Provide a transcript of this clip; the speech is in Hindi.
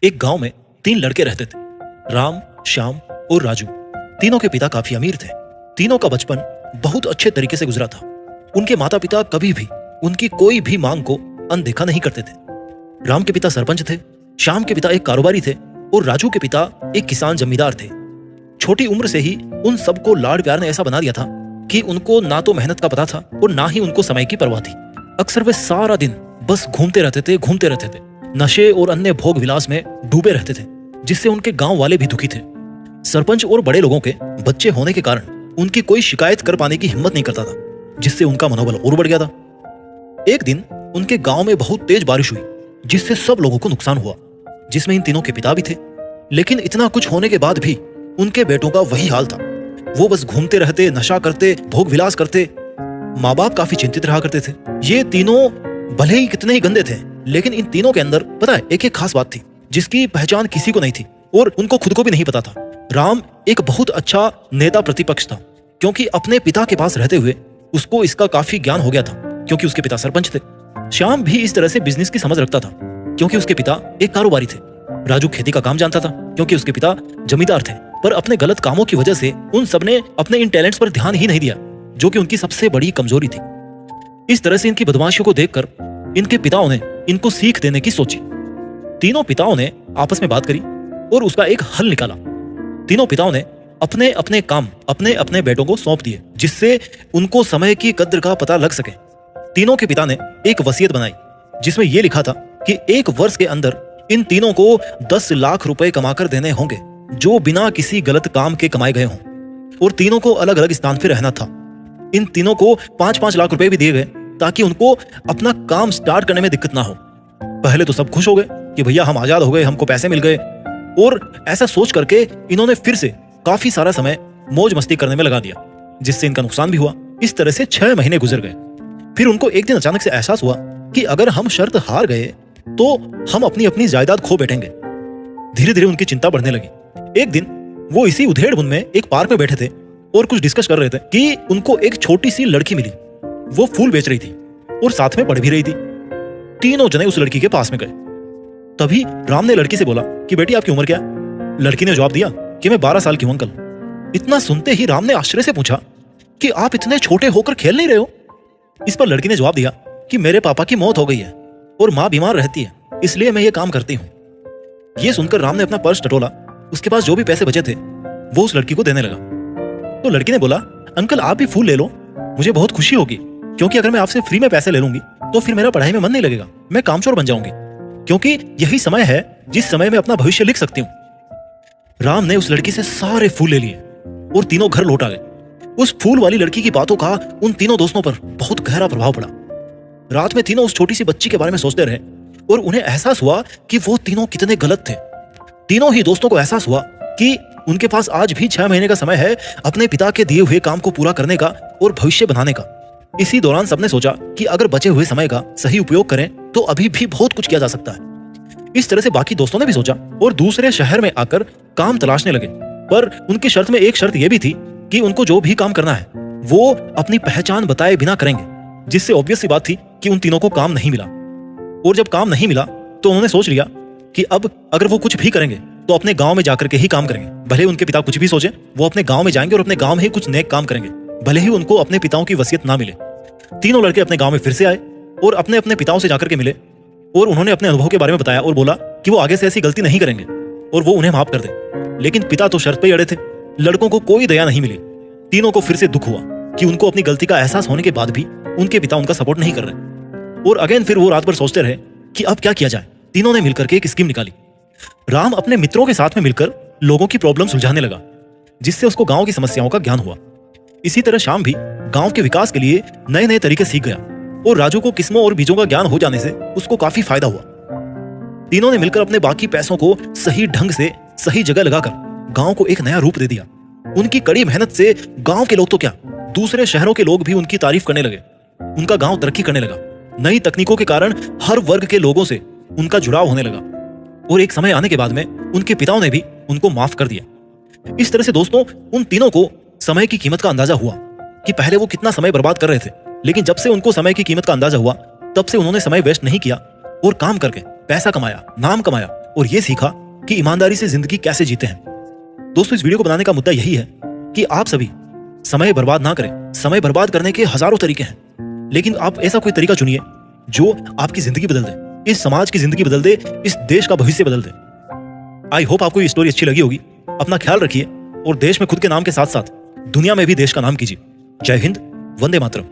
एक गांव में 3 लड़के रहते थे, राम, श्याम और राजू। तीनों के पिता काफी अमीर थे। तीनों का बचपन बहुत अच्छे तरीके से गुजरा था। उनके माता पिता कभी भी उनकी कोई भी मांग को अनदेखा नहीं करते थे। राम के पिता सरपंच थे, श्याम के पिता एक कारोबारी थे और राजू के पिता एक किसान जमींदार थे। छोटी उम्र से ही उन सबको लाड प्यार ने ऐसा बना दिया था कि उनको ना तो मेहनत का पता था और ना ही उनको समय की परवाह थी। अक्सर वे सारा दिन बस घूमते रहते थे, नशे और अन्य भोग विलास में डूबे रहते थे, जिससे उनके गांव वाले भी दुखी थे। सरपंच और बड़े लोगों के बच्चे होने के कारण उनकी कोई शिकायत कर पाने की हिम्मत नहीं करता था, जिससे उनका मनोबल और बढ़ गया था। एक दिन उनके गांव में बहुत तेज बारिश हुई, जिससे सब लोगों को नुकसान हुआ, जिसमें इन तीनों के पिता भी थे। लेकिन इतना कुछ होने के बाद भी उनके बेटों का वही हाल था। वो बस घूमते रहते, नशा करते, भोग विलास करते। माँ बाप काफी चिंतित रहा करते थे। ये तीनों भले ही कितने ही गंदे थे, लेकिन इन तीनों के अंदर पता है एक खास बात थी, जिसकी पहचान किसी को नहीं थी और उनको खुद को भी नहीं पता था। राम एक बहुत अच्छा नेता प्रतिपक्ष था, क्योंकि अपने पिता के पास रहते हुए उसको इसका काफी ज्ञान हो गया था, क्योंकि उसके पिता सरपंच थे। श्याम भी इस तरह से बिजनेस की समझ रखता था, क्योंकि उसके पिता एक कारोबारी थे। राजू खेती का काम जानता था, क्योंकि उसके पिता जमींदार थे। पर अपने गलत कामों की वजह से उन सबने अपने इन टैलेंट्स पर ध्यान ही नहीं दिया, जो कि उनकी सबसे बड़ी कमजोरी थी। इस तरह से इनकी बदमाशियों को देखकर इनके पिताओं ने इनको सीख देने की सोची। तीनों पिताओं ने आपस में बात करी और उसका एक हल निकाला। तीनों पिताओं ने अपने अपने काम अपने अपने बेटों को सौंप दिए, जिससे उनको समय की कद्र का पता लग सके। तीनों के पिता ने एक वसीयत बनाई, जिसमें यह लिखा था कि 1 वर्ष के अंदर इन तीनों को 10 लाख रुपए कमाकर देने होंगे, जो बिना किसी गलत काम के कमाए गए हों। और तीनों को अलग अलग स्थान पर रहना था। इन तीनों को 5-5 लाख रुपए भी दिए गए, ताकि उनको अपना काम स्टार्ट करने में दिक्कत ना हो। पहले तो सब खुश हो गए कि भैया हम आजाद हो गए, हमको पैसे मिल गए। और ऐसा सोच करके इन्होंने फिर से काफी सारा समय मौज मस्ती करने में लगा दिया, जिससे इनका नुकसान भी हुआ। इस तरह से 6 महीने गुजर गए। फिर उनको एक दिन अचानक से एहसास हुआ कि अगर हम शर्त हार गए तो हम अपनी अपनी जायदाद खो बैठेंगे। धीरे धीरे उनकी चिंता बढ़ने लगी। एक दिन वो इसी उधेड़-बुन में एक पार्क में बैठे थे और कुछ डिस्कस कर रहे थे कि उनको एक छोटी सी लड़की मिली। वो फूल बेच रही थी और साथ में पढ़ भी रही थी। तीनों जने उस लड़की के पास में गए। तभी राम ने लड़की से बोला कि बेटी आपकी उम्र क्या है? लड़की ने जवाब दिया कि मैं 12 साल की हूं अंकल। इतना सुनते ही राम ने आश्चर्य से पूछा कि आप इतने छोटे होकर खेल नहीं रहे हो? इस पर लड़की ने जवाब दिया कि मेरे पापा की मौत हो गई है और माँ बीमार रहती है, इसलिए मैं ये काम करती हूँ। ये सुनकर राम ने अपना पर्स टटोला। उसके पास जो भी पैसे बचे थे वो उस लड़की को देने लगा। तो लड़की ने बोला, अंकल आप भी फूल ले लो, मुझे बहुत खुशी होगी, क्योंकि अगर मैं आपसे फ्री में पैसे ले लूंगी तो फिर मेरा पढ़ाई में मन नहीं लगेगा, मैं कामचोर बन जाऊंगी, क्योंकि यही समय है जिस समय मैं अपना भविष्य लिख सकती हूँ। राम ने उस लड़की से सारे फूल ले लिए और तीनों घर लौट आ गए। उस फूल वाली लड़की की बातों का उन तीनों दोस्तों पर बहुत गहरा प्रभाव पड़ा। रात में तीनों उस छोटी सी बच्ची के बारे में सोचते रहे और उन्हें एहसास हुआ कि वो तीनों कितने गलत थे। तीनों ही दोस्तों को एहसास हुआ कि उनके पास आज भी 6 महीने का समय है अपने पिता के दिए हुए काम को पूरा करने का और भविष्य बनाने का। इसी दौरान सबने सोचा कि अगर बचे हुए समय का सही उपयोग करें तो अभी भी बहुत कुछ किया जा सकता है। इस तरह से बाकी दोस्तों ने भी सोचा और दूसरे शहर में आकर काम तलाशने लगे। पर उनकी शर्त में एक शर्त यह भी थी कि उनको जो भी काम करना है वो अपनी पहचान बताए बिना करेंगे, जिससे ऑब्वियस सी बात थी कि उन तीनों को काम नहीं मिला। और जब काम नहीं मिला तो उन्होंने सोच लिया कि अब अगर वो कुछ भी करेंगे तो अपने गांव में जाकर के ही काम करेंगे। भले उनके पिता कुछ भी सोचे, वो अपने गांव में जाएंगे और अपने गांव में ही कुछ नेक काम करेंगे, भले ही उनको अपने पिताओं की वसीयत ना मिले। तीनों लड़के अपने गांव में फिर से आए और अपने अपने पिताओं से जाकर के मिले और उन्होंने अपने अनुभव के बारे में बताया और बोला कि वो आगे से ऐसी गलती नहीं करेंगे और वो उन्हें माफ कर दे। लेकिन पिता तो शर्त पे ही अड़े थे। लड़कों को कोई दया नहीं मिली। तीनों को फिर से दुख हुआ कि उनको अपनी गलती का एहसास होने के बाद भी उनके पिता उनका सपोर्ट नहीं कर रहे। और अगेन फिर वो रात भर सोचते रहे कि अब क्या किया जाए। तीनों ने मिलकर के एक स्कीम निकाली। राम अपने मित्रों के साथ में मिलकर लोगों की प्रॉब्लम सुलझाने लगा, जिससे उसको गांव की समस्याओं का ज्ञान हुआ। इसी तरह श्याम भी गांव के विकास के लिए नए नए तरीके सीख गया और राजू को किस्मों और बीजों का ज्ञान हो जाने से उसको काफी फायदा हुआ। तीनों ने मिलकर अपने बाकी पैसों को सही ढंग से सही जगह लगाकर गांव को एक नया रूप दे दिया। उनकी कड़ी मेहनत से गांव के लोग तो क्या, दूसरे शहरों के लोग भी उनकी तारीफ करने लगे। उनका गांव तरक्की करने लगा। नई तकनीकों के कारण हर वर्ग के लोगों से उनका जुड़ाव होने लगा और एक समय आने के बाद में उनके पिताओं ने भी उनको माफ कर दिया। इस तरह से दोस्तों उन तीनों को समय की कीमत का अंदाजा हुआ कि पहले वो कितना समय बर्बाद कर रहे थे, लेकिन जब से उनको समय की कीमत का अंदाजा हुआ तब से उन्होंने समय वेस्ट नहीं किया और काम करके पैसा कमाया, नाम कमाया और ये सीखा कि ईमानदारी से जिंदगी कैसे जीते हैं। दोस्तों, इस वीडियो को बनाने का मुद्दा यही है कि आप सभी समय बर्बाद ना करें। समय बर्बाद करने के हजारों तरीके हैं, लेकिन आप ऐसा कोई तरीका चुनिए जो आपकी जिंदगी बदल दे, इस समाज की जिंदगी बदल दे, इस देश का भविष्य बदल दे। आई होप आपको ये स्टोरी अच्छी लगी होगी। अपना ख्याल रखिए और देश में खुद के नाम के साथ साथ दुनिया में भी देश का नाम कीजिए। जय हिंद, वंदे मातरम।